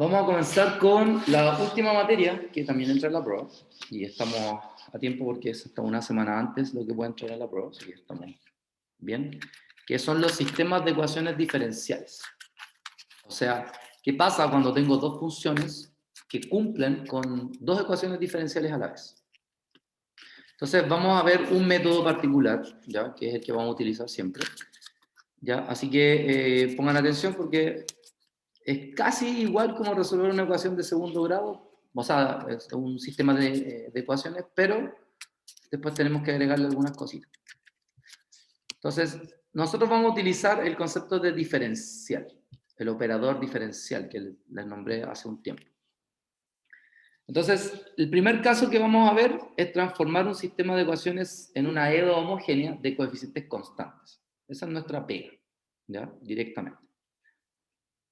Vamos a comenzar con la última materia, que también entra en la prueba, y estamos a tiempo porque es hasta una semana antes lo que puede entrar en la prueba, así que estamos bien, que son los sistemas de ecuaciones diferenciales. O sea, ¿qué pasa cuando tengo dos funciones que cumplen con dos ecuaciones diferenciales a la vez? Entonces vamos a ver un método particular, ¿ya? Que es el que vamos a utilizar siempre, ¿ya? Así que pongan atención porque es casi igual como resolver una ecuación de segundo grado, o sea, es un sistema de ecuaciones, pero después tenemos que agregarle algunas cositas. Entonces, nosotros vamos a utilizar el concepto de diferencial, el operador diferencial que les nombré hace un tiempo. Entonces, el primer caso que vamos a ver es transformar un sistema de ecuaciones en una EDO homogénea de coeficientes constantes. Esa es nuestra pega, ¿ya? Directamente.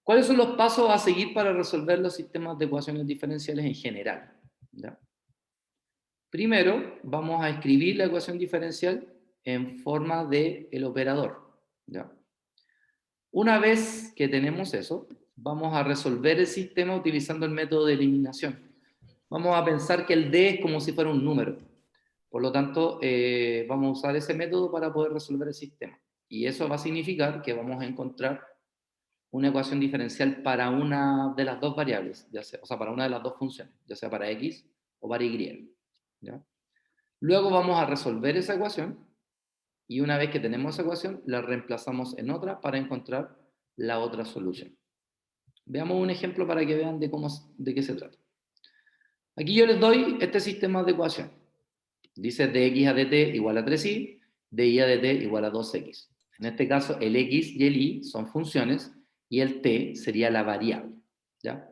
¿Cuáles son los pasos a seguir para resolver los sistemas de ecuaciones diferenciales en general? ¿Ya? Primero, vamos a escribir la ecuación diferencial en forma de el operador. ¿Ya? Una vez que tenemos eso, vamos a resolver el sistema utilizando el método de eliminación. Vamos a pensar que el D es como si fuera un número. Por lo tanto, vamos a usar ese método para poder resolver el sistema. Y eso va a significar que vamos a encontrar una ecuación diferencial para una de las dos variables, ya sea, o sea, para una de las dos funciones, ya sea para x o para y. ¿Ya? Luego vamos a resolver esa ecuación y una vez que tenemos esa ecuación, la reemplazamos en otra para encontrar la otra solución. Veamos un ejemplo para que vean de qué se trata. Aquí yo les doy este sistema de ecuación. Dice dx a dt igual a 3y, dy a dt igual a 2x. En este caso, el x y el y son funciones y el t sería la variable. ¿Ya?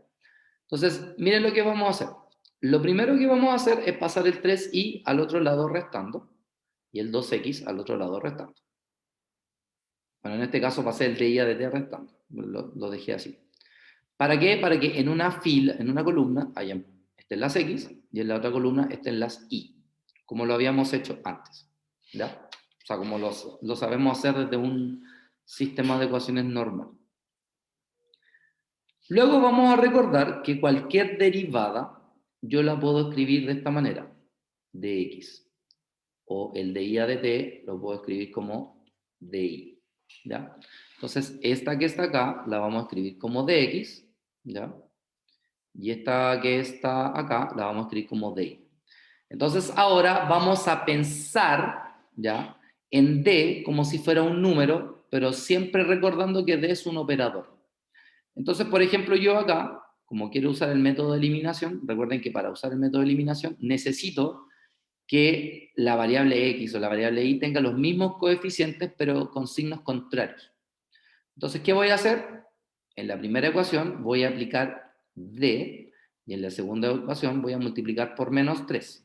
Entonces, miren lo que vamos a hacer. Lo primero que vamos a hacer es pasar el 3y al otro lado restando y el 2x al otro lado restando. Bueno, en este caso pasé el dy a dt restando. Lo dejé así. ¿Para qué? Para que en una fila, en una columna, estén las x y en la otra columna estén las y, como lo habíamos hecho antes. ¿Ya? O sea, como lo sabemos hacer desde un sistema de ecuaciones normal. Luego vamos a recordar que cualquier derivada yo la puedo escribir de esta manera, dx. O el dy a dt lo puedo escribir como dy. ¿Ya? Entonces, esta que está acá la vamos a escribir como dx, ¿ya? Y esta que está acá la vamos a escribir como dy. Entonces, ahora vamos a pensar, ¿ya? En d como si fuera un número, pero siempre recordando que d es un operador. Entonces, por ejemplo, yo acá, como quiero usar el método de eliminación, recuerden que para usar el método de eliminación necesito que la variable x o la variable y tenga los mismos coeficientes, pero con signos contrarios. Entonces, ¿qué voy a hacer? En la primera ecuación voy a aplicar d, y en la segunda ecuación voy a multiplicar por menos 3.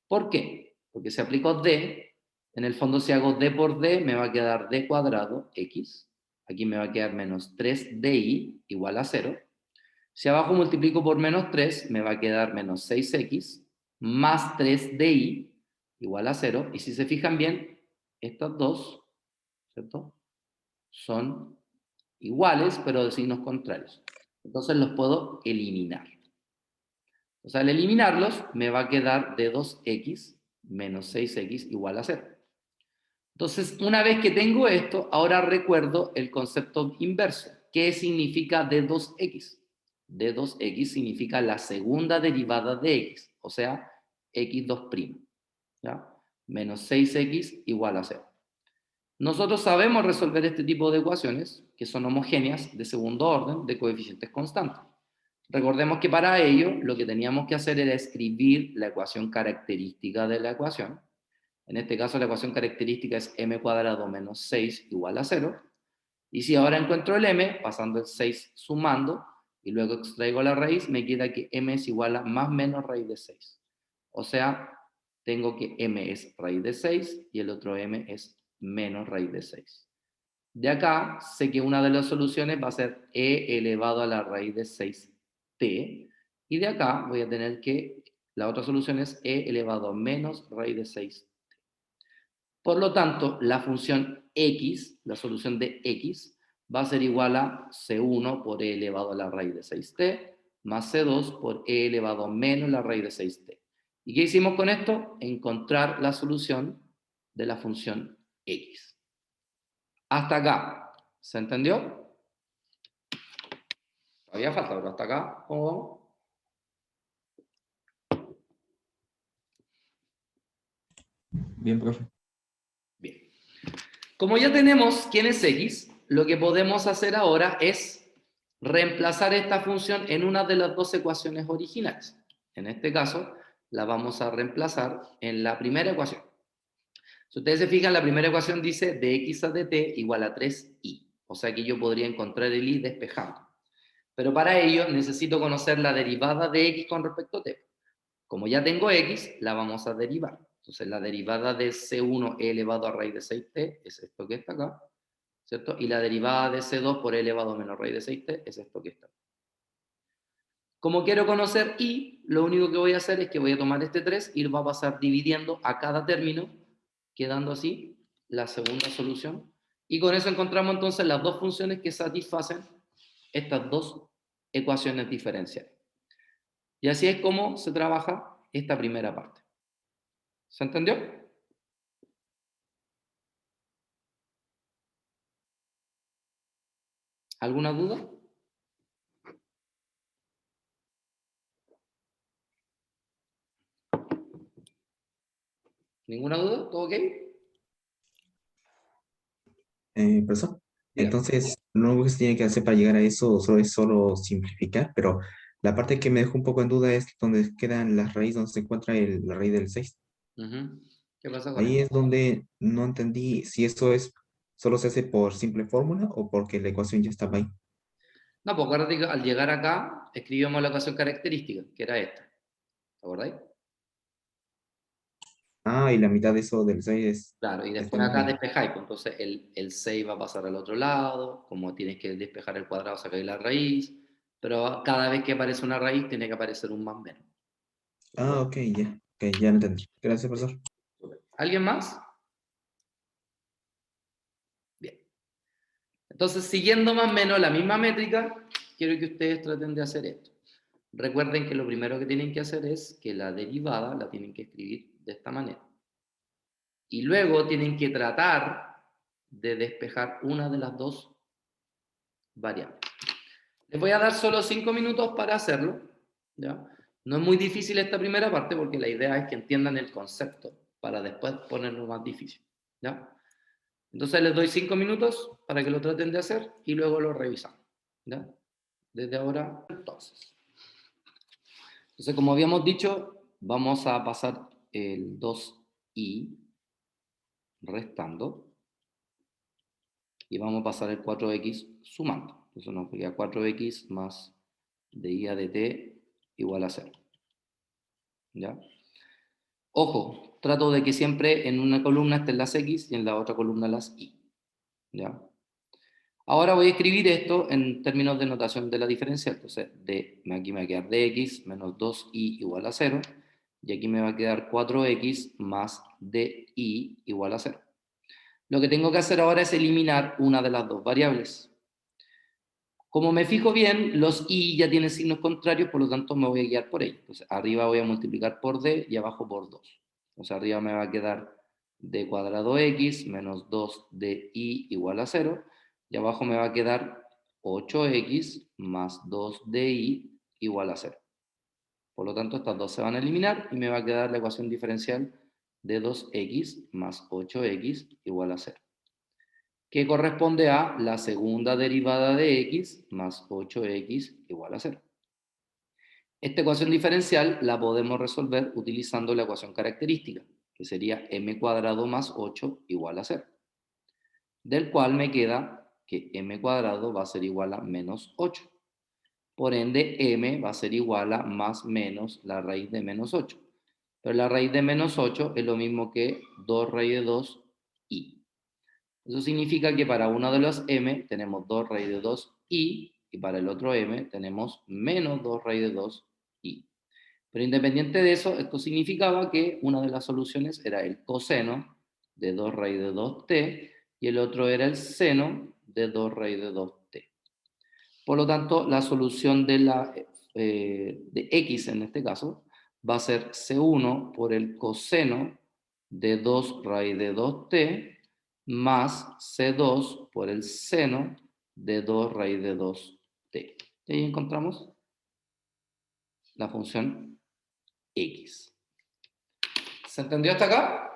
¿Por qué? Porque si aplico d, en el fondo si hago d por d, me va a quedar d cuadrado, x. Aquí me va a quedar menos 3di igual a 0. Si abajo multiplico por menos 3, me va a quedar menos 6x más 3di igual a 0. Y si se fijan bien, estas dos, ¿cierto? Son iguales, pero de signos contrarios. Entonces los puedo eliminar. O sea, al eliminarlos, me va a quedar de 2x menos 6x igual a 0. Entonces, una vez que tengo esto, ahora recuerdo el concepto inverso. ¿Qué significa d2x? D2x significa la segunda derivada de x, o sea, x2', ¿ya? Menos 6x igual a 0. Nosotros sabemos resolver este tipo de ecuaciones, que son homogéneas de segundo orden, de coeficientes constantes. Recordemos que para ello lo que teníamos que hacer era escribir la ecuación característica de la ecuación. En este caso la ecuación característica es m cuadrado menos 6 igual a 0. Y si ahora encuentro el m, pasando el 6 sumando, y luego extraigo la raíz, me queda que m es igual a más menos raíz de 6. O sea, tengo que m es raíz de 6 y el otro m es menos raíz de 6. De acá sé que una de las soluciones va a ser e elevado a la raíz de 6t. Y de acá voy a tener que la otra solución es e elevado a menos raíz de 6. Por lo tanto, la función x, la solución de x, va a ser igual a c1 por e elevado a la raíz de 6t más C2 por E elevado menos la raíz de 6t. ¿Y qué hicimos con esto? Encontrar la solución de la función X. Hasta acá, ¿se entendió? Todavía falta, pero hasta acá, ¿cómo vamos? Bien, profe. Bien. Como ya tenemos quién es X, lo que podemos hacer ahora es reemplazar esta función en una de las dos ecuaciones originales. En este caso, la vamos a reemplazar en la primera ecuación. Si ustedes se fijan, la primera ecuación dice dx a dt igual a 3i. O sea que yo podría encontrar el i despejando. Pero para ello necesito conocer la derivada de x con respecto a t. Como ya tengo x, la vamos a derivar. Entonces la derivada de C1 e elevado a raíz de 6t es esto que está acá, ¿cierto? Y la derivada de C2 por e elevado a menos raíz de 6t es esto que está acá. Como quiero conocer y, lo único que voy a hacer es que voy a tomar este 3 y lo voy a pasar dividiendo a cada término, quedando así la segunda solución. Y con eso encontramos entonces las dos funciones que satisfacen estas dos ecuaciones diferenciales. Y así es como se trabaja esta primera parte. ¿Se entendió? ¿Alguna duda? ¿Ninguna duda? ¿Todo ok? Profesor, Dígame. entonces, lo único que se tiene que hacer para llegar a eso solo es solo simplificar, pero la parte que me dejó un poco en duda es donde quedan las raíces, donde se encuentra la raíz del 6. ¿Qué pasa con Ahí esto? es donde no entendí si eso es solo se hace por simple fórmula o porque la ecuación ya estaba ahí. No, pues acuérdate que al llegar acá escribimos la ecuación característica, que era esta. ¿Te acordáis? Ah, y la mitad de eso del 6 Claro, y es después acá también. despejáis, pues entonces el 6 va a pasar al otro lado, como tienes que despejar el cuadrado, sacáis la raíz, pero cada vez que aparece una raíz tiene que aparecer un más menos. ¿De Ah, acuerdo? ok, ya lo entendí. Gracias, profesor. ¿Alguien más? Bien. Entonces, siguiendo más o menos la misma métrica, quiero que ustedes traten de hacer esto. Recuerden que lo primero que tienen que hacer es que la derivada la tienen que escribir de esta manera. Y luego tienen que tratar de despejar una de las dos variables. Les voy a dar solo 5 minutos para hacerlo, ¿ya? No es muy difícil esta primera parte porque la idea es que entiendan el concepto para después ponerlo más difícil, ¿ya? Entonces les doy 5 minutos para que lo traten de hacer y luego lo revisamos, ¿ya? Desde ahora, entonces. Entonces, como habíamos dicho, vamos a pasar el 2i restando y vamos a pasar el 4x sumando. Entonces nos queda 4x más de i a de t igual a 0. ¿Ya? Ojo, trato de que siempre en una columna estén las x y en la otra columna las y. ¿Ya? Ahora voy a escribir esto en términos de notación de la diferencial. Entonces, aquí me va a quedar dx menos 2i igual a 0. Y aquí me va a quedar 4x más di igual a 0. Lo que tengo que hacer ahora es eliminar una de las dos variables. Como me fijo bien, los i ya tienen signos contrarios, por lo tanto me voy a guiar por ellos. Entonces, arriba voy a multiplicar por d y abajo por 2. Entonces, arriba me va a quedar d cuadrado x menos 2di igual a 0. Y abajo me va a quedar 8x más 2di igual a 0. Por lo tanto, estas dos se van a eliminar y me va a quedar la ecuación diferencial de 2x más 8x igual a 0, que corresponde a la segunda derivada de x más 8x igual a 0. Esta ecuación diferencial la podemos resolver utilizando la ecuación característica, que sería m cuadrado más 8 igual a 0, del cual me queda que m cuadrado va a ser igual a menos 8. Por ende, m va a ser igual a más menos la raíz de menos 8. Pero la raíz de menos 8 es lo mismo que 2 raíz de 2i. Eso significa que para uno de los m tenemos 2 raíz de 2i y para el otro m tenemos menos 2 raíz de 2i. Pero independiente de eso, esto significaba que una de las soluciones era el coseno de 2 raíz de 2t y el otro era el seno de 2 raíz de 2t. Por lo tanto, la solución de la de x en este caso, va a ser C1 por el coseno de 2 raíz de 2t más C2 por el seno de 2 raíz de 2t. Y ahí encontramos la función x. ¿Se entendió hasta acá?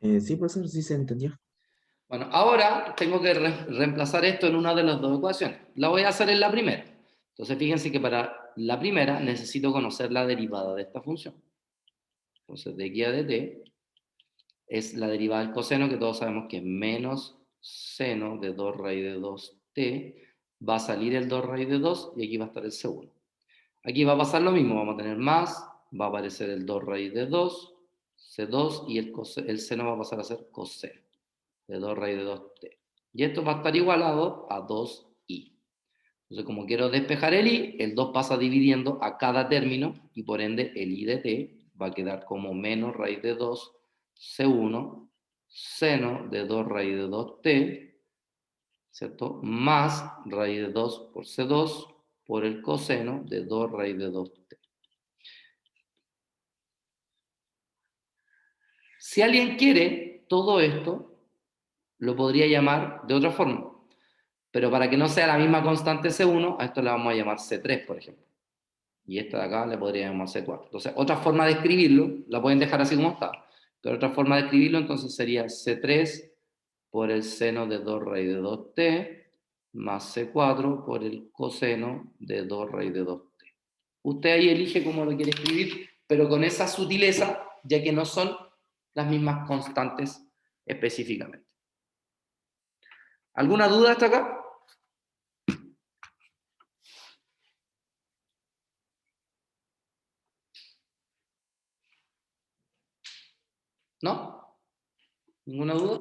Sí, profesor, sí se entendió. Bueno, ahora tengo que reemplazar esto en una de las dos ecuaciones. La voy a hacer en la primera. Entonces, fíjense que para la primera necesito conocer la derivada de esta función. Entonces, de x a dt es la derivada del coseno, que todos sabemos que es menos seno de 2 raíz de 2t. Va a salir el 2 raíz de 2 y aquí va a estar el C1. Aquí va a pasar lo mismo, vamos a tener más, va a aparecer el 2 raíz de 2, C2, y el seno va a pasar a ser coseno de 2 raíz de 2t. Y esto va a estar igualado a 2i. Entonces, como quiero despejar el i, el 2 pasa dividiendo a cada término y por ende el i de t va a quedar como menos raíz de 2 C1 seno de 2 raíz de 2t, ¿cierto? Más raíz de 2 por C2 por el coseno de 2 raíz de 2t. Si alguien quiere todo esto, lo podría llamar de otra forma. Pero para que no sea la misma constante C1, a esto le vamos a llamar C3, por ejemplo. Y esta de acá le podría llamar C4. Entonces, otra forma de escribirlo, la pueden dejar así como está. Pero otra forma de escribirlo, entonces sería C3 por el seno de 2 raíz de 2t más C4 por el coseno de 2 raíz de 2t. Usted ahí elige cómo lo quiere escribir, pero con esa sutileza, ya que no son las mismas constantes específicamente. ¿Alguna duda hasta acá? ¿No? ¿Ninguna duda?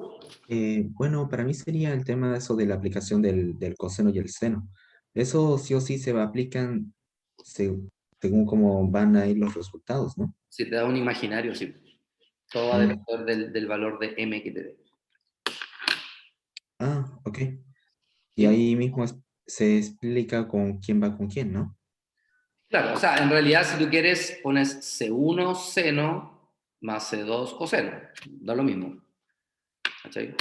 Bueno, para mí sería el tema de eso de la aplicación del coseno y el seno. Eso sí o sí se va aplican según cómo van a ir los resultados, ¿no? Si te da un imaginario, sí. Todo va a Mm. depender del valor de m que te dé. Ah, ok. Y ¿Sí? ahí mismo se explica con quién va con quién, ¿no? Claro, o sea, en realidad si tú quieres pones C1 seno más C2 coseno. Da lo mismo. ¿Cachai?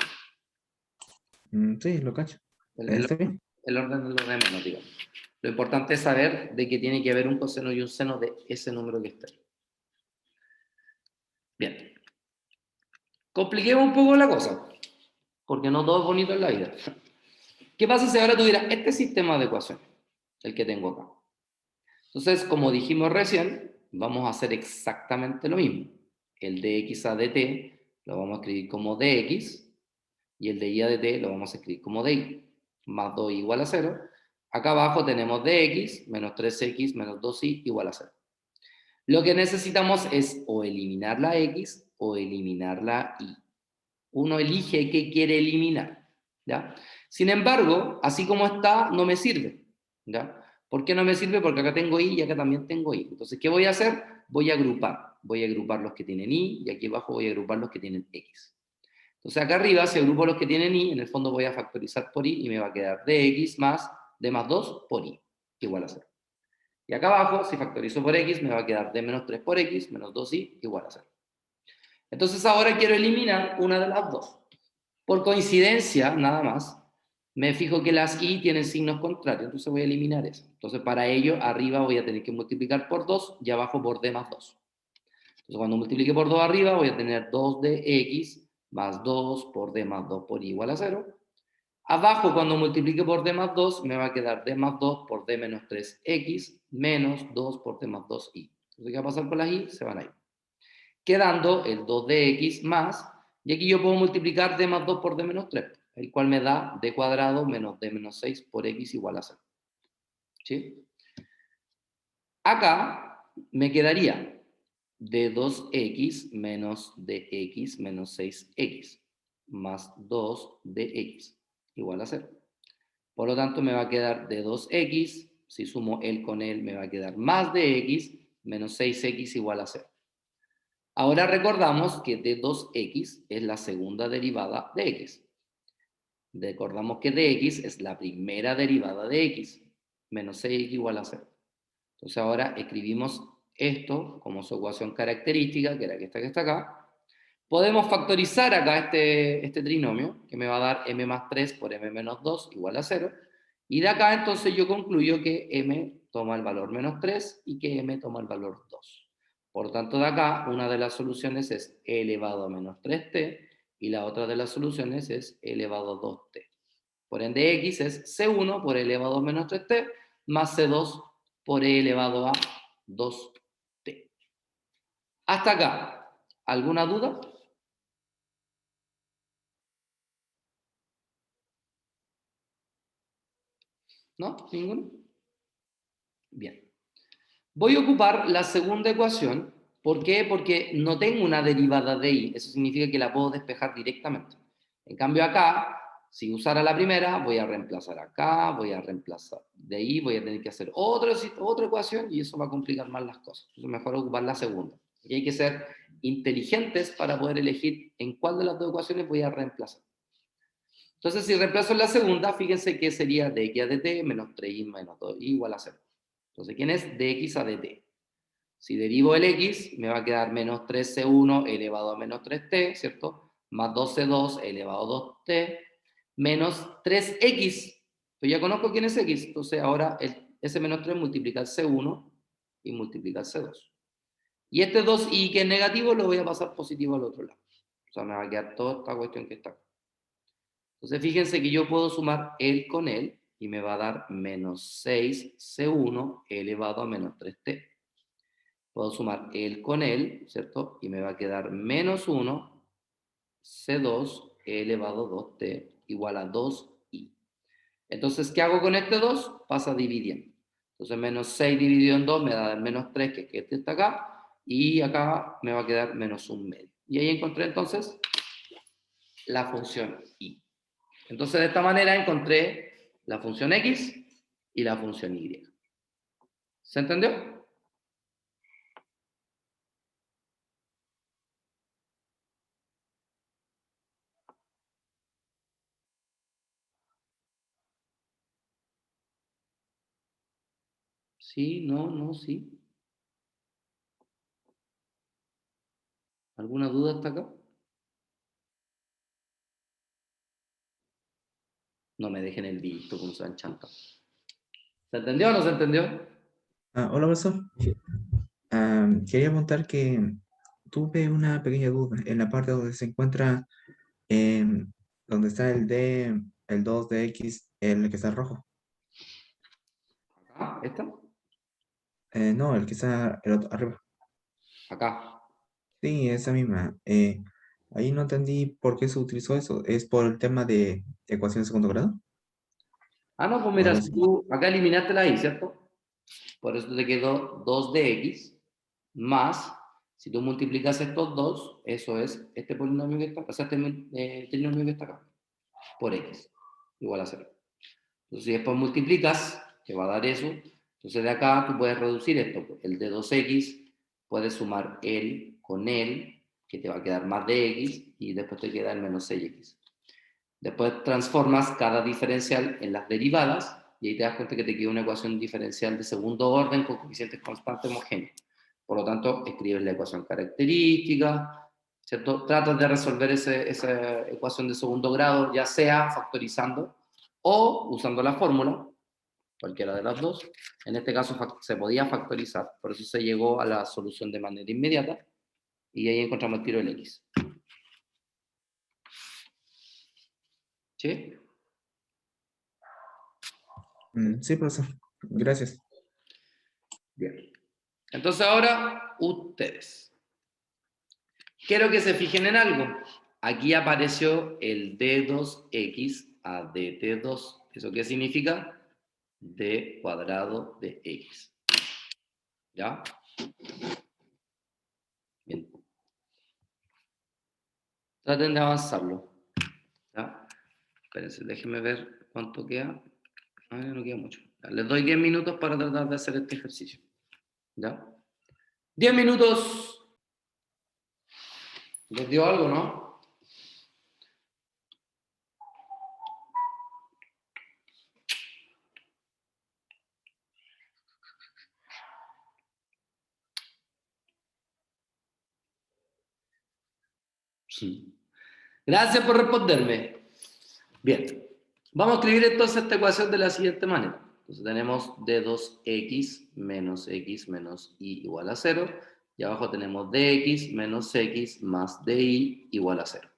Sí, lo cacho. El, el- Está bien. el orden de los de menos, digamos. Lo importante es saber de que tiene que haber un coseno y un seno de ese número que esté. Bien. Compliquemos un poco la cosa, porque no todo es bonito en la vida. ¿Qué pasa si ahora tuviera este sistema de ecuaciones, el que tengo acá? Entonces, como dijimos recién, vamos a hacer exactamente lo mismo. El dx a dt lo vamos a escribir como dx y el de y a dt lo vamos a escribir como dy. Más 2 igual a 0. Acá abajo tenemos dx menos 3x menos 2y igual a 0. Lo que necesitamos es o eliminar la x o eliminar la y. Uno elige qué quiere eliminar, ¿ya? Sin embargo, así como está, no me sirve, ¿ya? ¿Por qué no me sirve? Porque acá tengo y acá también tengo y. Entonces, ¿qué voy a hacer? Voy a agrupar los que tienen y aquí abajo voy a agrupar los que tienen x. Entonces, acá arriba, si agrupo los que tienen y, en el fondo voy a factorizar por y me va a quedar dx más d más 2 por y, igual a 0. Y acá abajo, si factorizo por x, me va a quedar d menos 3 por x menos 2y igual a 0. Entonces ahora quiero eliminar una de las dos. Por coincidencia, nada más, me fijo que las y tienen signos contrarios, entonces voy a eliminar eso. Entonces para ello, arriba voy a tener que multiplicar por 2 y abajo por d más 2. Entonces cuando multiplique por 2 arriba, voy a tener 2 de x más 2 por d más 2 por y igual a 0. Abajo, cuando multiplique por d más 2, me va a quedar d más 2 por d menos 3x menos 2 por d más 2y. Entonces, ¿qué va a pasar con las y? Se van a ir. Quedando el 2 de x más, y aquí yo puedo multiplicar d más 2 por d menos 3, el cual me da d cuadrado menos d menos 6 por x igual a 0. ¿Sí? Acá me quedaría d 2x menos dx menos 6x más 2 dx igual a 0. Por lo tanto, me va a quedar d 2x, si sumo él con él, me va a quedar más dx menos 6x igual a 0. Ahora recordamos que d2x es la segunda derivada de x. Recordamos que dx es la primera derivada de x, menos 6x igual a 0. Entonces ahora escribimos esto como su ecuación característica, que era esta que está acá. Podemos factorizar acá este trinomio, que me va a dar m más 3 por m menos 2 igual a 0. Y de acá entonces yo concluyo que m toma el valor menos 3 y que m toma el valor 2. Por tanto, de acá, una de las soluciones es e elevado a menos 3t y la otra de las soluciones es e elevado a 2t. Por ende, x es c1 por e elevado a menos 3t más c2 por e elevado a 2t. Hasta acá, ¿alguna duda? ¿No? ¿Ninguno? Bien. Voy a ocupar la segunda ecuación. ¿Por qué? Porque no tengo una derivada de y. Eso significa que la puedo despejar directamente. En cambio acá, si usara la primera, voy a reemplazar acá, voy a reemplazar de ahí, voy a tener que hacer otra ecuación y eso va a complicar más las cosas. Entonces mejor ocupar la segunda. Y hay que ser inteligentes para poder elegir en cuál de las dos ecuaciones voy a reemplazar. Entonces, si reemplazo en la segunda, fíjense que sería dx a dt menos 3y menos 2 igual a 0. Entonces, ¿quién es dx a dt? Si derivo el x, me va a quedar menos 3c1 elevado a menos 3t, ¿cierto? Más 2c2 elevado a 2t, menos 3x. Pues ya conozco quién es x, entonces ahora ese menos 3 multiplica el c1 y multiplica el c2. Y este 2y que es negativo lo voy a pasar positivo al otro lado. O sea, me va a quedar toda esta cuestión que está acá. Entonces fíjense que yo puedo sumar él con él y me va a dar menos 6c1 elevado a menos 3t. Puedo sumar él con él, ¿cierto? Y me va a quedar menos 1 c2 elevado a 2t igual a 2i. Entonces, ¿qué hago con este 2? Pasa dividiendo. Entonces, menos 6 dividido en 2 me da menos 3, que este está acá, y acá me va a quedar menos 1 medio. Y ahí encontré entonces la función y. Entonces, de esta manera encontré la función x y la función y. ¿Se entendió? Sí, no, no, sí. ¿Alguna duda hasta acá? No me dejen el visto como se han chantado. ¿Se entendió o no se entendió? Hola, profesor. Quería preguntar que tuve una pequeña duda en la parte donde se encuentra, donde está el 2 de X, el que está rojo. Acá, ¿esta? No, el que está el otro, arriba. Acá. Sí, esa misma. Ahí no entendí por qué se utilizó eso. ¿Es por el tema de ecuación de segundo grado? Ah, no, pues ¿O mira, algo si así? tú acá eliminaste la i, ¿cierto? Por eso te quedó 2 de x más, si tú multiplicas estos dos, eso es este polinomio que está acá, o sea, este trinomio que está acá, por x, igual a 0. Entonces, si después multiplicas, te va a dar eso. Entonces, de acá tú puedes reducir esto. El de 2x, puedes sumar él con él, que te va a quedar más de x, y después te queda el menos 6x. Después transformas cada diferencial en las derivadas, y ahí te das cuenta que te queda una ecuación diferencial de segundo orden con coeficientes constantes homogéneos. Por lo tanto, escribes la ecuación característica, ¿cierto? Tratas de resolver esa ecuación de segundo grado, ya sea factorizando o usando la fórmula, cualquiera de las dos. En este caso se podía factorizar, por eso se llegó a la solución de manera inmediata, y ahí encontramos el tiro del x. ¿Sí? Sí, profesor. Gracias. Bien. Entonces ahora, ustedes. Quiero que se fijen en algo. Aquí apareció el d2x a dt2. ¿Eso qué significa? D cuadrado de x. ¿Ya? Bien. Traten de avanzarlo. ¿Ya? Espérense, déjenme ver cuánto queda. No queda mucho. Ya, les doy 10 minutos para tratar de hacer este ejercicio. ¿Ya? 10 minutos. ¿Les dio algo, no? Sí. Gracias por responderme. Bien. Vamos a escribir entonces esta ecuación de la siguiente manera. Entonces tenemos d2x menos x menos y igual a 0. Y abajo tenemos dx menos x más dy igual a 0.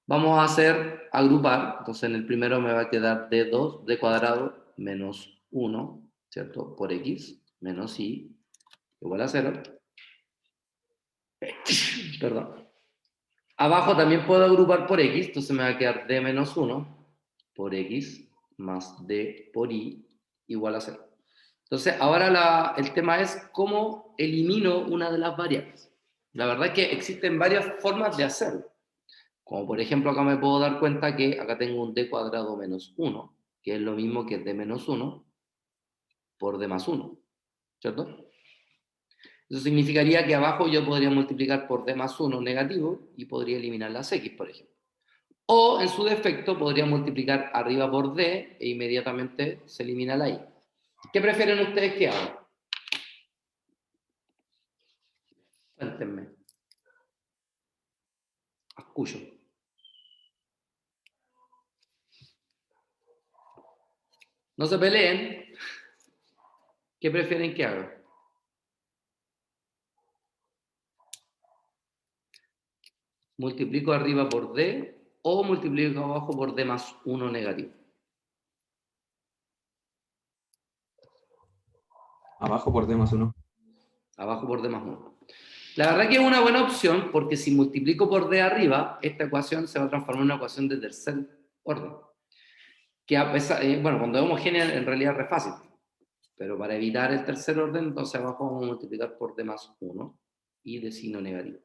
Vamos a hacer agrupar. Entonces en el primero me va a quedar d2, d cuadrado menos 1, ¿cierto? Por x menos y igual a 0. Perdón. Abajo también puedo agrupar por x, entonces me va a quedar d menos 1 por x más d por y igual a 0. Entonces, ahora el tema es cómo elimino una de las variables. La verdad es que existen varias formas de hacerlo. Como por ejemplo, acá me puedo dar cuenta que acá tengo un d cuadrado menos 1, que es lo mismo que d menos 1 por d más 1, ¿cierto? Eso significaría que abajo yo podría multiplicar por d más 1 negativo y podría eliminar las x, por ejemplo. O, en su defecto, podría multiplicar arriba por d e inmediatamente se elimina la y. ¿Qué prefieren ustedes que haga? Cuéntenme. Escucho. No se peleen. ¿Qué prefieren que haga? ¿Multiplico arriba por d o multiplico abajo por d más 1 negativo? Abajo por D más 1. Abajo por d más 1. La verdad que es una buena opción porque si multiplico por d arriba, esta ecuación se va a transformar en una ecuación de tercer orden. Que a pesar, bueno, cuando es homogénea en realidad es re fácil. Pero para evitar el tercer orden, entonces abajo vamos a multiplicar por d más 1 y de signo negativo.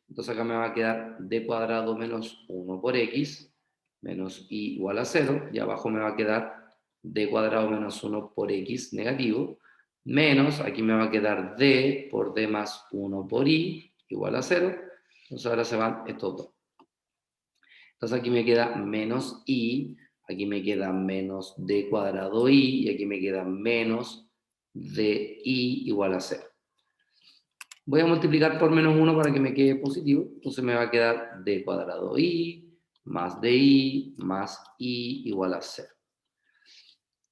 Entonces acá me va a quedar d cuadrado menos 1 por x menos y igual a 0. Y abajo me va a quedar d cuadrado menos 1 por x negativo menos, aquí me va a quedar d por d más 1 por y igual a 0. Entonces ahora se van estos dos. Entonces aquí me queda menos y, aquí me queda menos d cuadrado y aquí me queda menos di igual a 0. Voy a multiplicar por menos 1 para que me quede positivo. Entonces me va a quedar d cuadrado y más di más y igual a 0.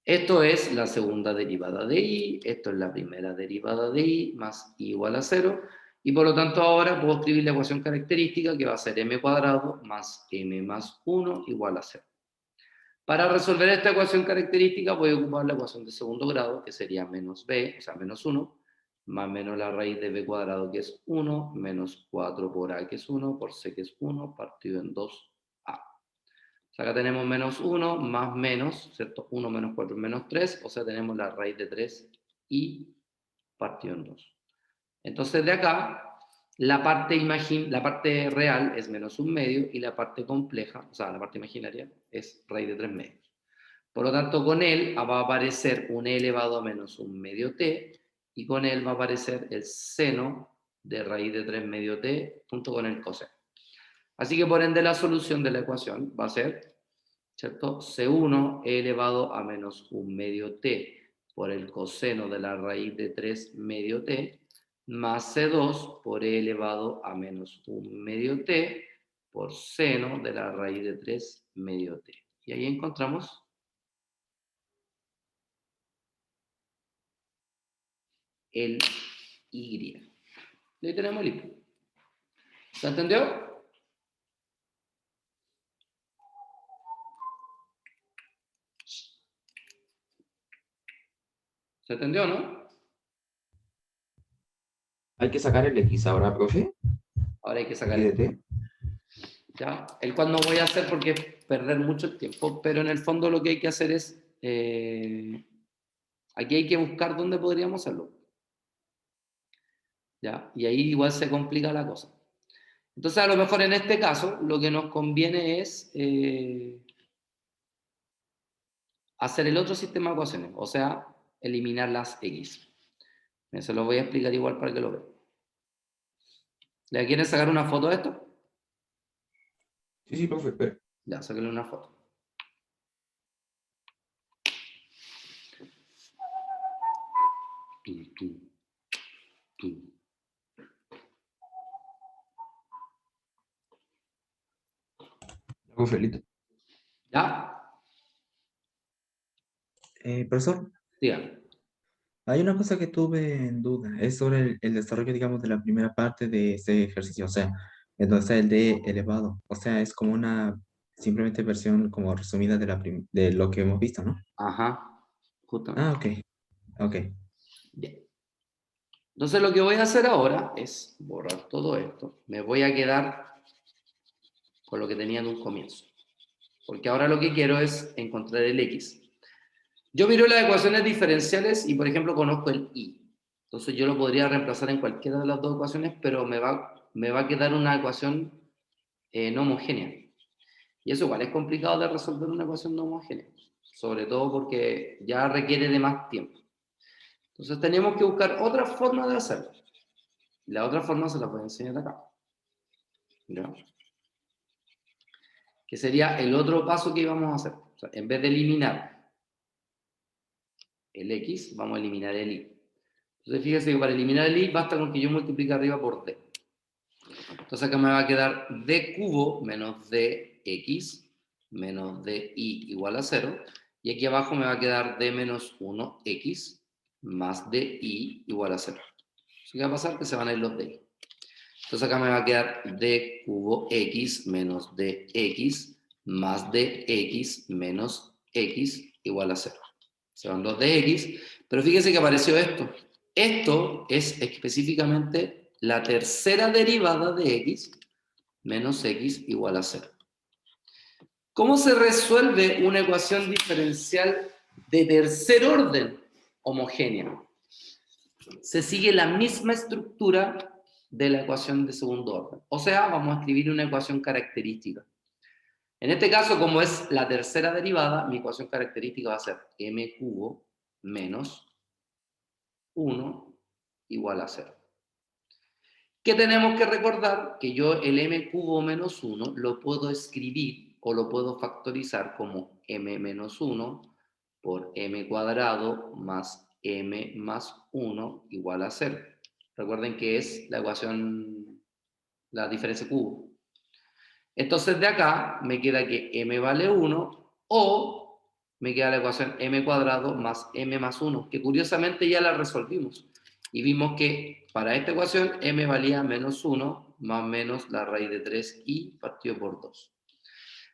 Esto es la segunda derivada de y, esto es la primera derivada de y más y igual a 0. Y por lo tanto ahora puedo escribir la ecuación característica que va a ser m cuadrado más m más 1 igual a 0. Para resolver esta ecuación característica voy a ocupar la ecuación de segundo grado, que sería menos b, o sea, menos 1, más menos la raíz de b cuadrado, que es 1, menos 4 por a, que es 1, por c, que es 1, partido en 2a. O sea, acá tenemos menos 1, más menos, ¿cierto? 1 menos 4 es menos 3, o sea, tenemos la raíz de 3 y partido en 2. Entonces, de acá, la parte real es menos 1 medio y la parte compleja, o sea, la parte imaginaria, es raíz de 3 medios. Por lo tanto, con él va a aparecer un e elevado a menos 1 medio t, y con él va a aparecer el seno de raíz de 3 medio t junto con el coseno. Así que por ende la solución de la ecuación va a ser, ¿cierto? C1 e elevado a menos 1 medio t por el coseno de la raíz de 3 medio t, más C2 por e elevado a menos 1 medio t por seno de la raíz de 3 medio t. Y ahí encontramos el y. Y ahí tenemos el y. ¿Se entendió? ¿Se entendió, no? Hay que sacar el X ahora, profe. Ahora hay que sacar X de el T. ¿ya? El cual no voy a hacer porque es perder mucho el tiempo, pero en el fondo lo que hay que hacer es, aquí hay que buscar dónde podríamos hacerlo, ¿ya? Y ahí igual se complica la cosa. Entonces, a lo mejor en este caso, lo que nos conviene es hacer el otro sistema de ecuaciones, o sea, eliminar las x. Se lo voy a explicar igual para que lo vean. ¿Le quieren sacar una foto de esto? Sí, profe, espera. Ya, sáquenle una foto. Profe, listo. ¿Ya? Profesor, Digan. hay una cosa que tuve en duda, es sobre el desarrollo, digamos, de la primera parte de este ejercicio, o sea, en donde está el D elevado, o sea, es como una simplemente versión como resumida de lo que hemos visto, ¿no? Ajá, Ah, justamente. ok. Bien. Entonces lo que voy a hacer ahora es borrar todo esto. Me voy a quedar con lo que tenía en un comienzo. Porque ahora lo que quiero es encontrar el X. Yo miro las ecuaciones diferenciales y, por ejemplo, conozco el Y. Entonces yo lo podría reemplazar en cualquiera de las dos ecuaciones, pero me va a quedar una ecuación no homogénea. Y eso igual es complicado de resolver una ecuación no homogénea, sobre todo porque ya requiere de más tiempo. Entonces tenemos que buscar otra forma de hacerlo. La otra forma se la voy a enseñar acá. ¿Ya? Que sería el otro paso que íbamos a hacer. O sea, en vez de eliminar el X, vamos a eliminar el Y. Entonces fíjense que para eliminar el Y basta con que yo multiplique arriba por D. Entonces acá me va a quedar D cubo menos DX menos DY igual a 0. Y aquí abajo me va a quedar D menos 1X más DY igual a 0. ¿Qué va a pasar? Que se van a ir los DY. Entonces acá me va a quedar D cubo X menos DX más DX menos X igual a 0. Se van los DX, pero fíjense que apareció esto. Esto es específicamente la tercera derivada de X menos X igual a 0. ¿Cómo se resuelve una ecuación diferencial de tercer orden homogénea? Se sigue la misma estructura de la ecuación de segundo orden. O sea, vamos a escribir una ecuación característica. En este caso, como es la tercera derivada, mi ecuación característica va a ser m cubo menos 1 igual a 0. ¿Qué tenemos que recordar? Que yo el m cubo menos 1 lo puedo escribir o lo puedo factorizar como m menos 1 por m cuadrado más m más 1 igual a 0. Recuerden que es la ecuación, la diferencia cubo. Entonces de acá me queda que m vale 1 o me queda la ecuación m cuadrado más m más 1, que curiosamente ya la resolvimos. Y vimos que para esta ecuación m valía menos 1 más menos la raíz de 3i partido por 2.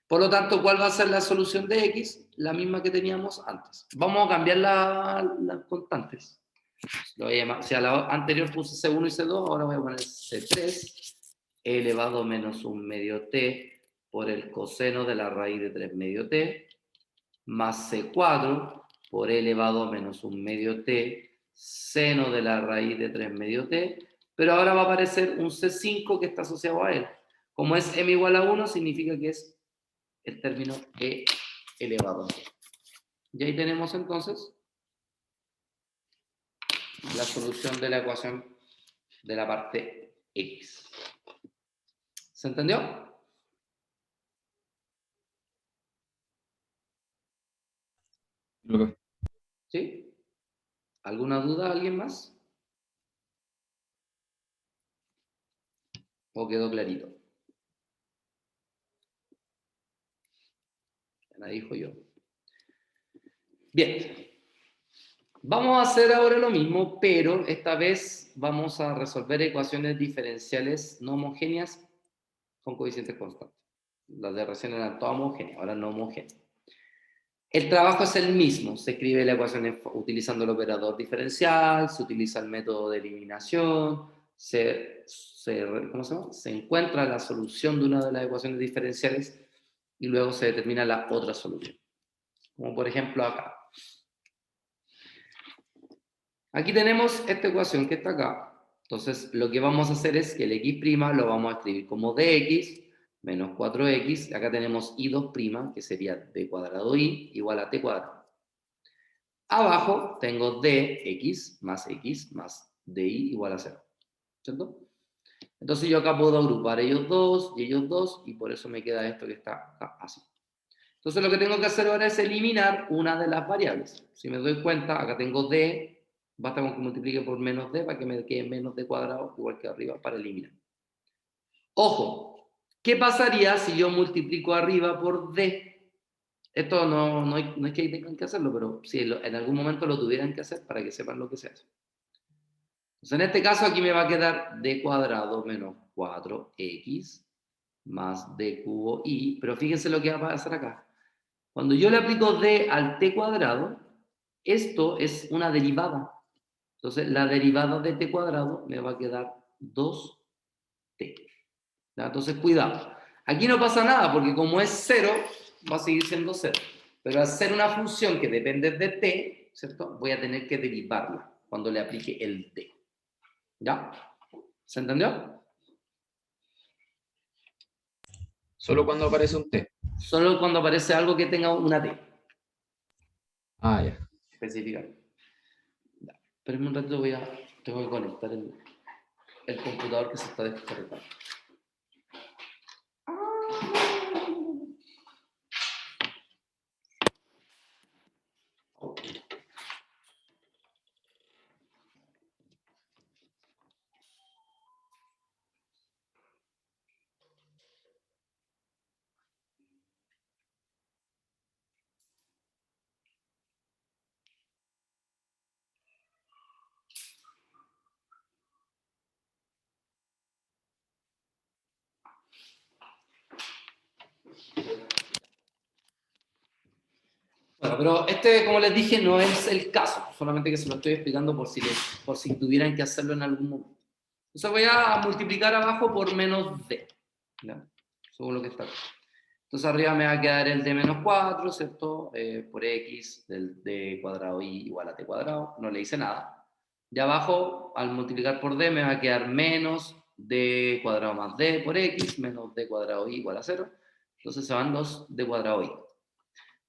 Por lo tanto, ¿cuál va a ser la solución de x? La misma que teníamos antes. Vamos a cambiar las constantes. Lo voy a llamar, si a la anterior puse C1 y C2, ahora voy a poner C3 elevado a menos un medio t por el coseno de la raíz de 3 medio t más C4 por elevado a menos un medio t seno de la raíz de 3 medio t, pero ahora va a aparecer un C5 que está asociado a él. Como es m igual a 1, significa que es el término e elevado a t. Y ahí tenemos entonces la solución de la ecuación de la parte x. ¿Se entendió? ¿Sí? ¿Alguna duda? ¿Alguien más? ¿O quedó clarito? Ya la dijo yo. Bien. Vamos a hacer ahora lo mismo, pero esta vez vamos a resolver ecuaciones diferenciales no homogéneas con coeficientes constantes. Las de recién eran todas homogéneas, ahora no homogéneas. El trabajo es el mismo, se escribe la ecuación utilizando el operador diferencial, se utiliza el método de eliminación, ¿cómo se llama? Se encuentra la solución de una de las ecuaciones diferenciales y luego se determina la otra solución. Como por ejemplo acá. Aquí tenemos esta ecuación que está acá. Entonces, lo que vamos a hacer es que el x' lo vamos a escribir como dx menos 4x. Acá tenemos y2', que sería d cuadrado y igual a t cuadrado. Abajo tengo dx más x más dy igual a 0. ¿Cierto? Entonces yo acá puedo agrupar ellos dos, y por eso me queda esto que está acá, así. Entonces lo que tengo que hacer ahora es eliminar una de las variables. Si me doy cuenta, acá tengo d, basta con que multiplique por menos d para que me quede menos d cuadrado, igual que arriba, para eliminar. Ojo, ¿qué pasaría si yo multiplico arriba por d? Esto no es que tengan que hacerlo, pero si en algún momento lo tuvieran que hacer para que sepan lo que se hace. Entonces en este caso aquí me va a quedar d cuadrado menos 4x más d cubo y, pero fíjense lo que va a pasar acá. Cuando yo le aplico d al t cuadrado, esto es una derivada. Entonces la derivada de t cuadrado me va a quedar 2t. ¿Ya? Entonces cuidado. Aquí no pasa nada porque como es 0, va a seguir siendo 0. Pero al ser una función que depende de t, ¿cierto? Voy a tener que derivarla cuando le aplique el t. ¿Ya? ¿Se entendió? Solo cuando aparece un T. Solo cuando aparece algo que tenga una t. Ah, ya. Específicamente. Espérenme un rato, tengo que conectar el computador que se está descargando. Bueno, pero como les dije, no es el caso, solamente que se lo estoy explicando por si tuvieran que hacerlo en algún momento. Entonces voy a multiplicar abajo por menos d, ¿ya? Según lo que está acá. Entonces arriba me va a quedar el d menos 4, ¿cierto? Por x del d cuadrado y igual a t cuadrado, no le hice nada. Y abajo, al multiplicar por d, me va a quedar menos d cuadrado más d por x, menos d cuadrado y igual a 0. Entonces se van los d cuadrado y.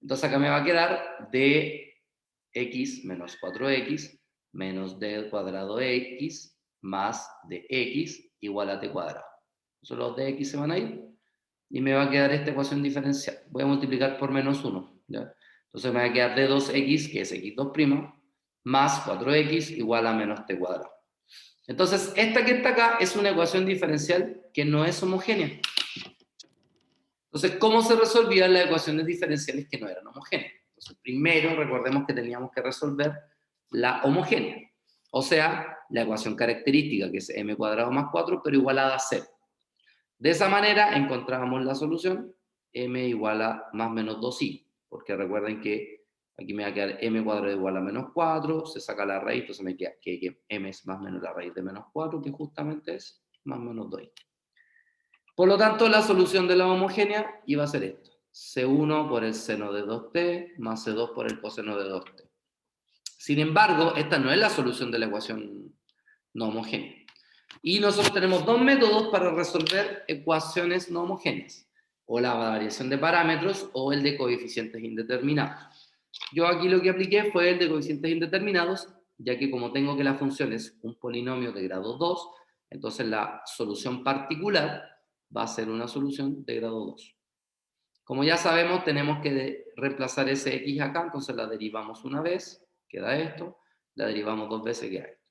Entonces acá me va a quedar dx menos 4x menos d cuadrado x más dx igual a t cuadrado. Entonces los dx se van a ir y me va a quedar esta ecuación diferencial. Voy a multiplicar por menos 1. ¿Ya? Entonces me va a quedar d2x, que es x2', más 4x igual a menos t cuadrado. Entonces esta que está acá es una ecuación diferencial que no es homogénea. Entonces, ¿cómo se resolvían las ecuaciones diferenciales que no eran homogéneas? Entonces, primero recordemos que teníamos que resolver la homogénea, o sea, la ecuación característica, que es m cuadrado más 4, pero igualada a 0. De esa manera encontrábamos la solución m igual a más menos 2i, porque recuerden que aquí me va a quedar m cuadrado igual a menos 4, se saca la raíz, entonces me queda que m es más menos la raíz de menos 4, que justamente es más menos 2i. Por lo tanto, la solución de la homogénea iba a ser esto. C1 por el seno de 2t más C2 por el coseno de 2t. Sin embargo, esta no es la solución de la ecuación no homogénea. Y nosotros tenemos dos métodos para resolver ecuaciones no homogéneas. O la variación de parámetros o el de coeficientes indeterminados. Yo aquí lo que apliqué fue el de coeficientes indeterminados, ya que como tengo que la función es un polinomio de grado 2, entonces la solución particular va a ser una solución de grado 2. Como ya sabemos, tenemos que reemplazar ese x acá, entonces la derivamos una vez, queda esto, la derivamos dos veces, queda esto.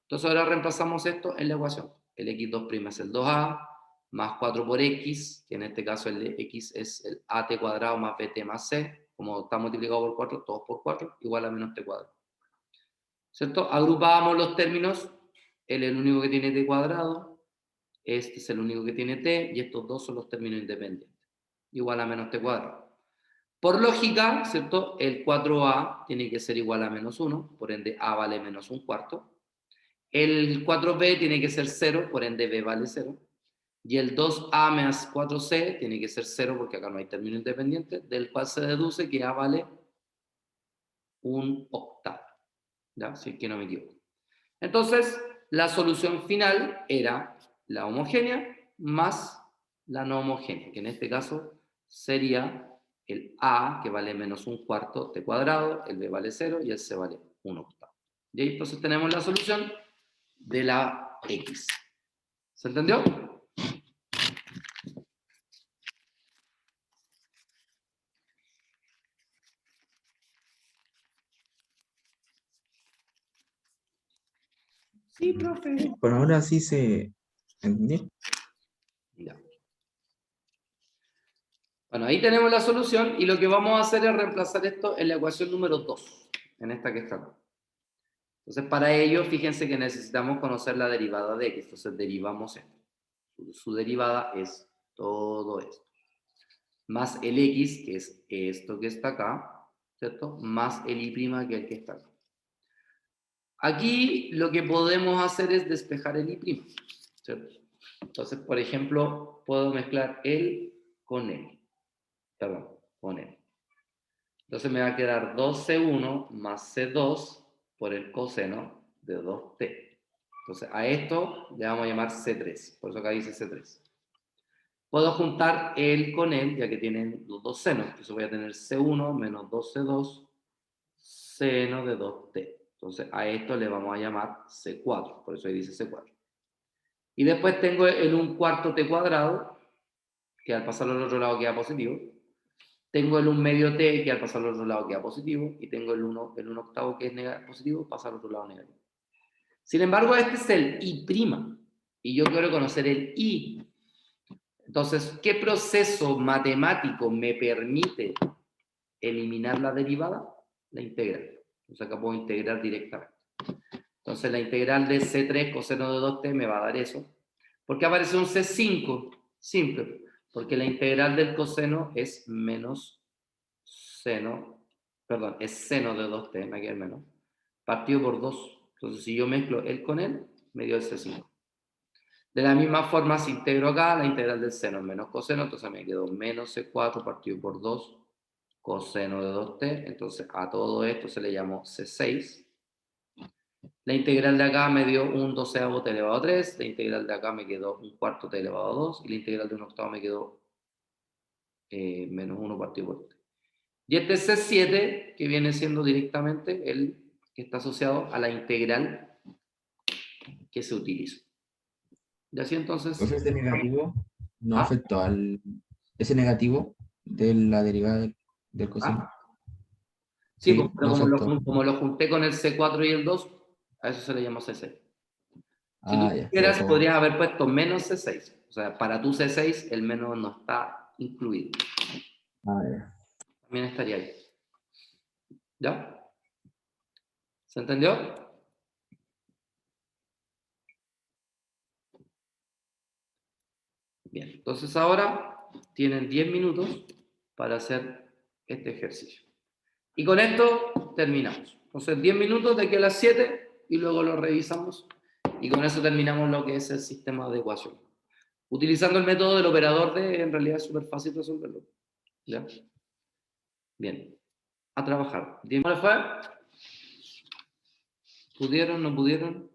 Entonces ahora reemplazamos esto en la ecuación. El x2' es el 2a, más 4 por x, que en este caso el de x es el at cuadrado más bt más c, como está multiplicado por 4, todos por 4, igual a menos t cuadrado. ¿Cierto? Agrupábamos los términos, él es el único que tiene t cuadrado, este es el único que tiene t, y estos dos son los términos independientes. Igual a menos t cuadrado. Por lógica, ¿cierto? El 4a tiene que ser igual a menos 1, por ende a vale menos 1/4. El 4b tiene que ser 0, por ende b vale 0. Y el 2a más 4c tiene que ser 0, porque acá no hay término independiente, del cual se deduce que a vale 1/8. ¿Ya? Si es que no me equivoco. Entonces, la solución final era la homogénea más la no homogénea, que en este caso sería el a, que vale menos 1/4 t cuadrado, el b vale 0 y el c vale 1/8. Y ahí entonces tenemos la solución de la x. ¿Se entendió? Sí, profe. Por ahora sí se entendió. Ya. Bueno, ahí tenemos la solución y lo que vamos a hacer es reemplazar esto en la ecuación número 2, en esta que está acá. Entonces, para ello, fíjense que necesitamos conocer la derivada de x. Entonces, derivamos esto. Su derivada es todo esto. Más el x, que es esto que está acá, ¿cierto? Más el y' que es el que está acá. Aquí lo que podemos hacer es despejar el y', ¿cierto? Entonces, por ejemplo, puedo mezclar él con él. Perdón, con él. Entonces me va a quedar 2c1 más c2 por el coseno de 2t. Entonces a esto le vamos a llamar c3. Por eso acá dice c3. Puedo juntar él con él, ya que tienen los dos senos. Entonces voy a tener c1 menos 2c2 seno de 2t. Entonces a esto le vamos a llamar c4. Por eso ahí dice c4. Y después tengo el 1/4 t cuadrado, que al pasarlo al otro lado queda positivo. Tengo el 1/2 t, que al pasar al otro lado queda positivo. Y tengo el 1/8 que es positivo, pasa al otro lado negativo. Sin embargo, este es el y'. Y yo quiero conocer el y. Entonces, ¿qué proceso matemático me permite eliminar la derivada? La integral. Entonces acá puedo integrar directamente. Entonces la integral de c3 coseno de 2t me va a dar eso. ¿Por qué aparece un c5? Simple. Porque la integral del coseno es menos seno, perdón, es seno de 2t, me queda el menos, partido por 2. Entonces si yo mezclo él con él, me dio el c5. De la misma forma, si integro acá, la integral del seno es menos coseno, entonces me quedó menos c4 partido por 2 coseno de 2t. Entonces a todo esto se le llamó c6. La integral de acá me dio un 12avo t elevado a 3, la integral de acá me quedó un cuarto t elevado a 2, y la integral de un octavo me quedó menos 1 partido por t. Y este C7, que viene siendo directamente el que está asociado a la integral que se utiliza. Y así entonces... Profe, ese negativo no ¿Ah? afectó al... Ese negativo de la derivada del coseno. ¿Ah? Sí, Sí, pero no afectó. como lo junté con el C4 y el 2, a eso se le llama C6. Si tú Ah, ya, quedó quisieras, todo. podrías haber puesto menos C6. O sea, para tu C6, el menos no está incluido. Ah, ya. También estaría ahí. ¿Ya? ¿Se entendió? Bien, entonces ahora tienen 10 minutos para hacer este ejercicio. Y con esto terminamos. Entonces 10 minutos de aquí a las 7 y luego lo revisamos. Y con eso terminamos lo que es el sistema de ecuación. Utilizando el método del operador de, en realidad es súper fácil resolverlo. ¿Ya? Bien, a trabajar. ¿10 minutos fue? ¿Pudieron? ¿No pudieron?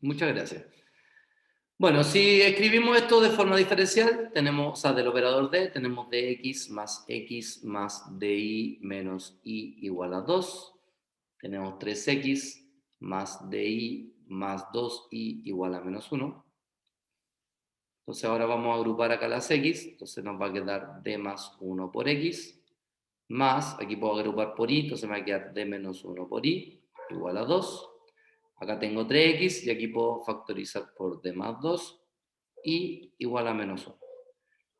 Muchas gracias. Bueno, si escribimos esto de forma diferencial, tenemos, o sea, del operador d, tenemos dx más dy menos y igual a 2. Tenemos 3x más dy más 2y igual a menos 1. Entonces ahora vamos a agrupar acá las x, entonces nos va a quedar d más 1 por x, más, aquí puedo agrupar por y, entonces me va a quedar d menos 1 por y igual a 2. Acá tengo 3x y aquí puedo factorizar por d más 2 y igual a menos 1.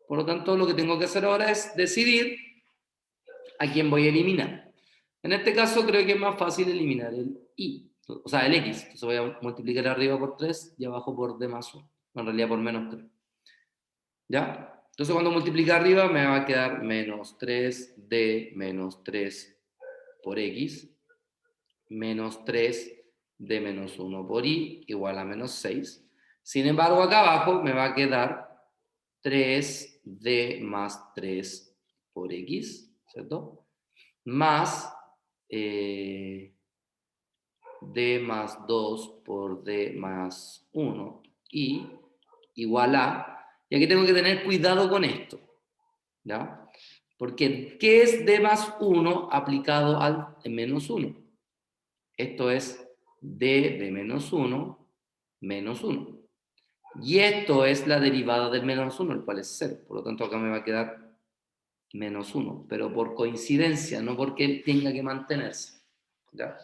Por lo tanto, lo que tengo que hacer ahora es decidir a quién voy a eliminar. En este caso creo que es más fácil eliminar el y, o sea, el x. Entonces voy a multiplicar arriba por 3 y abajo por d más 1. En realidad por menos 3. ¿Ya? Entonces cuando multiplique arriba me va a quedar menos 3d menos 3 por x menos 3d menos 1 por y igual a menos 6. Sin embargo, acá abajo me va a quedar 3d más 3 por x, ¿cierto? Más d más 2 por d más 1 y igual a... Y aquí tengo que tener cuidado con esto, ¿ya? Porque, ¿qué es d más 1 aplicado al menos 1? Esto es d de menos 1 menos 1. Y esto es la derivada del menos 1, el cual es 0. Por lo tanto, acá me va a quedar menos 1, pero por coincidencia, no porque él tenga que mantenerse. ¿Ya?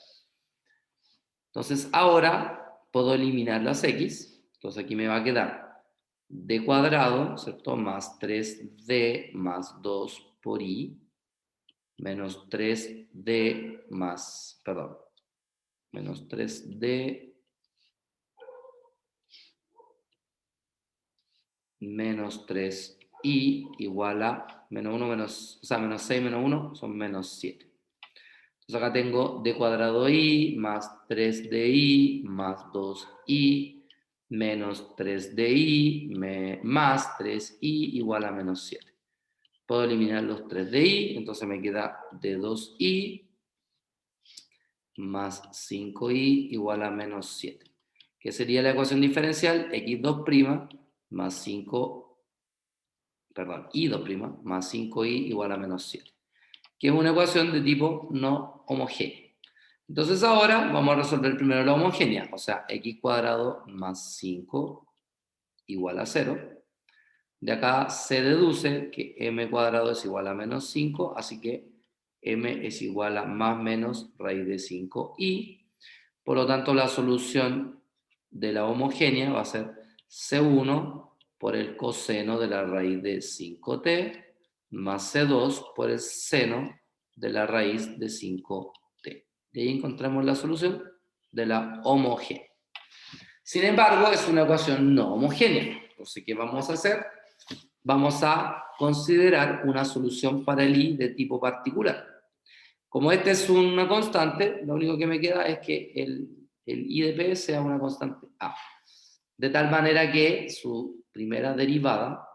Entonces, ahora puedo eliminar las x. Entonces, aquí me va a quedar d cuadrado, ¿cierto? Más 3d más 2 por i, menos 3d más, perdón, menos 3d menos 3i igual a menos 1 menos, o sea, menos 6 menos 1 son menos 7. Entonces acá tengo d cuadrado i más 3di más 2i menos 3di más 3i igual a menos 7. Puedo eliminar los 3di, entonces me queda d2i más 5i igual a menos 7. ¿Qué sería la ecuación diferencial? x2' más 5, perdón, i2' más 5i igual a menos 7. Que es una ecuación de tipo no homogénea. Entonces ahora vamos a resolver primero la homogénea, o sea, x cuadrado más 5 igual a 0. De acá se deduce que m cuadrado es igual a menos 5, así que m es igual a más menos raíz de 5i. Por lo tanto, la solución de la homogénea va a ser c1 por el coseno de la raíz de 5t más c2 por el seno de la raíz de 5t. Y ahí encontramos la solución de la homogénea. Sin embargo, es una ecuación no homogénea. Entonces, ¿qué vamos a hacer? Vamos a considerar una solución para el i de tipo particular. Como esta es una constante, lo único que me queda es que el i de p sea una constante a. De tal manera que su primera derivada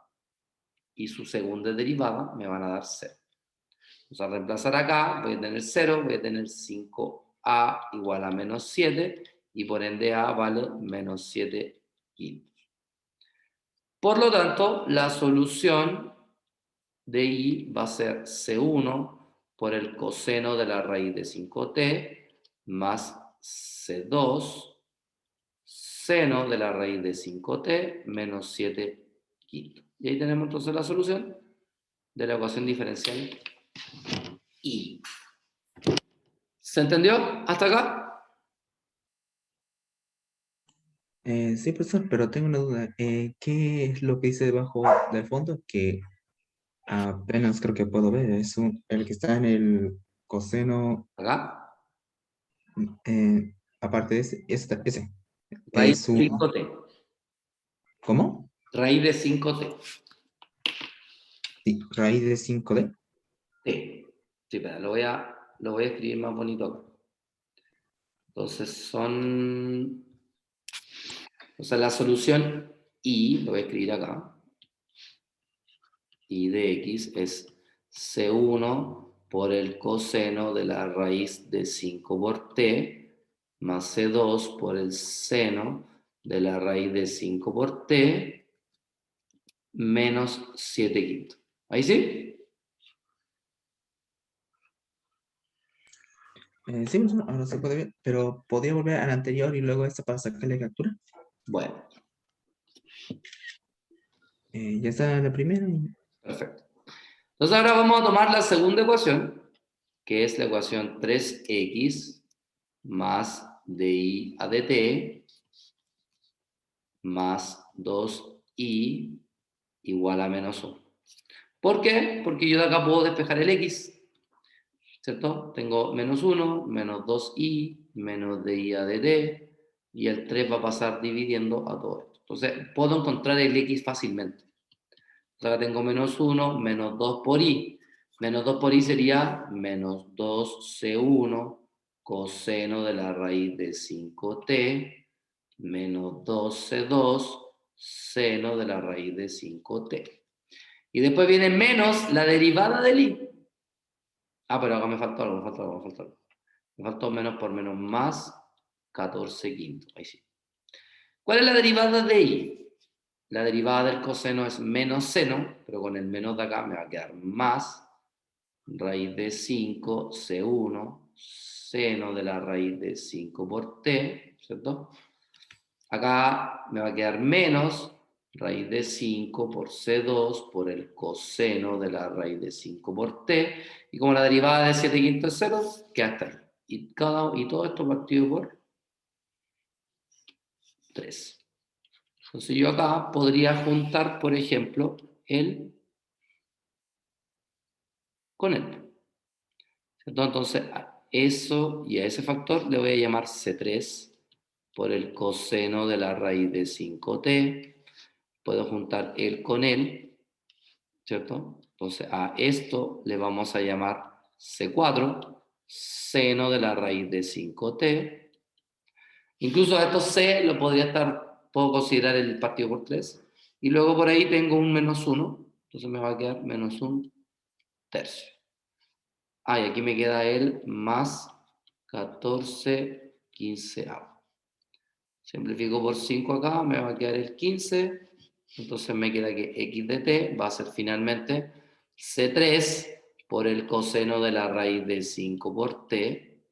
y su segunda derivada me van a dar 0. Vamos a reemplazar acá, voy a tener 0, voy a tener 5a igual a menos 7, y por ende a vale menos 7 quintos. Por lo tanto, la solución de i va a ser c1 por el coseno de la raíz de 5t más c2 seno de la raíz de 5t menos 7 quintos. Y ahí tenemos entonces la solución de la ecuación diferencial i. ¿Se entendió hasta acá? Sí, profesor, pero tengo una duda. ¿Qué es lo que dice debajo del fondo? Que apenas creo que puedo ver. Es el que está en el coseno, Acá, aparte de ese. raíz Es de un... 5t. ¿Cómo? Raíz de 5t. Sí, raíz de 5D. T. Sí, espera, lo voy a escribir más bonito acá. Entonces son... O sea, la solución i, lo voy a escribir acá, i de x es c1 por el coseno de la raíz de 5 por t más c2 por el seno de la raíz de 5 por t menos 7 quintos. ¿Ahí sí? Sí, profesor, ahora se puede ver, pero podría volver al anterior y luego esta para sacarle captura. Bueno, Ya está la primera. perfecto. Entonces ahora vamos a tomar la segunda ecuación, que es la ecuación 3x más di a dt más 2i igual a menos 1. ¿Por qué? Porque yo de acá puedo despejar el x, ¿cierto? Tengo menos 1, menos 2i, menos di a dt, y el 3 va a pasar dividiendo a todo esto. Entonces, puedo encontrar el x fácilmente. Entonces, acá tengo menos 1, menos 2 por i. Menos 2 por i sería menos 2c1 coseno de la raíz de 5t menos 2c2 seno de la raíz de 5t. Y después viene menos la derivada del i. Pero acá me faltó algo. Me faltó menos por menos más 14 quintos. Ahí sí. ¿Cuál es la derivada de i? La derivada del coseno es menos seno, pero con el menos de acá me va a quedar más raíz de 5 c1 seno de la raíz de 5 por t, ¿cierto? Acá me va a quedar menos raíz de 5 por C2 por el coseno de la raíz de 5 por t, y como la derivada de 7 quinto es 0, queda hasta ahí. Y todo esto partido por 3. Entonces yo acá podría juntar, por ejemplo, el con él. Entonces, a eso y a ese factor le voy a llamar C3 por el coseno de la raíz de 5t. Puedo juntar él con él, ¿cierto? Entonces, a esto le vamos a llamar C4, seno de la raíz de 5t. Incluso a esto C lo puedo considerar el partido por 3. Y luego por ahí tengo un menos 1, entonces me va a quedar menos 1 tercio. Y aquí me queda el más 14 quinceavo. Simplifico por 5 acá, me va a quedar el 15. Entonces me queda que x de t va a ser finalmente C3 por el coseno de la raíz de 5 por t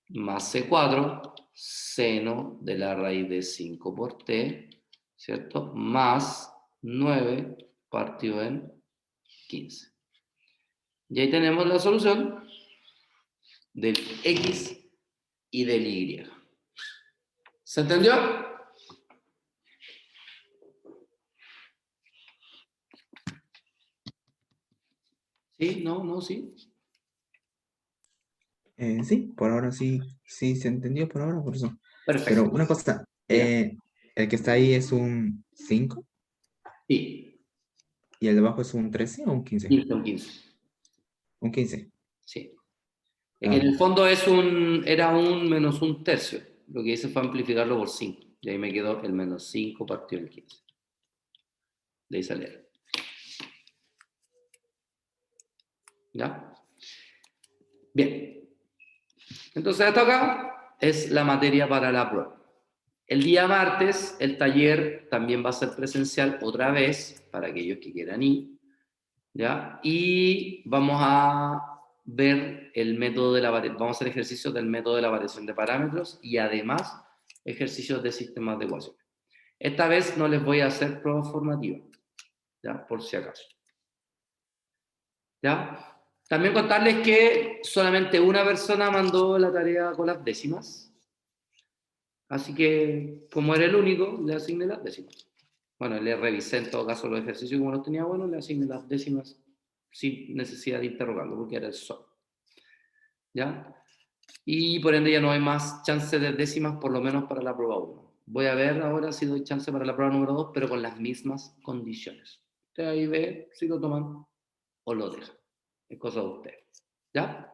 más C4 seno de la raíz de 5 por t, ¿cierto? Más 9 partido en 15. Y ahí tenemos la solución del X y del Y. ¿Se entendió? ¿Sí? ¿No? ¿No? ¿Sí? Sí, por ahora sí, sí se entendió por ahora, por eso. Perfecto. Pero una cosa, Diga. el que está ahí es un 5 Sí. y el de abajo es un 13 o un 15. 15, un 15. Un 15. Sí. Ah, En el fondo era un menos un tercio. Lo que hice fue amplificarlo por 5. Y ahí me quedó el menos 5 partido en 15. De ahí sale. ¿Ya? Bien. Entonces hasta acá es la materia para la prueba. El día martes el taller también va a ser presencial otra vez para aquellos que quieran ir. ¿Ya? Y vamos a ver el método de la variación, vamos a hacer ejercicios del método de la variación de parámetros y además ejercicios de sistemas de ecuaciones. Esta vez no les voy a hacer pruebas formativas, ¿ya? Por si acaso. ¿Ya? También contarles que solamente una persona mandó la tarea con las décimas, así que como era el único, le asigné las décimas. Bueno, le revisé en todo caso los ejercicios, como los tenía buenos, le asigné las décimas sin necesidad de interrogarlo, porque era el sol. ¿Ya? Y por ende ya no hay más chance de décimas, por lo menos para la prueba 1. Voy a ver ahora si doy chance para la prueba número 2, pero con las mismas condiciones. Usted ahí ve si lo toman o lo dejan. Es cosa de ustedes. ¿Ya?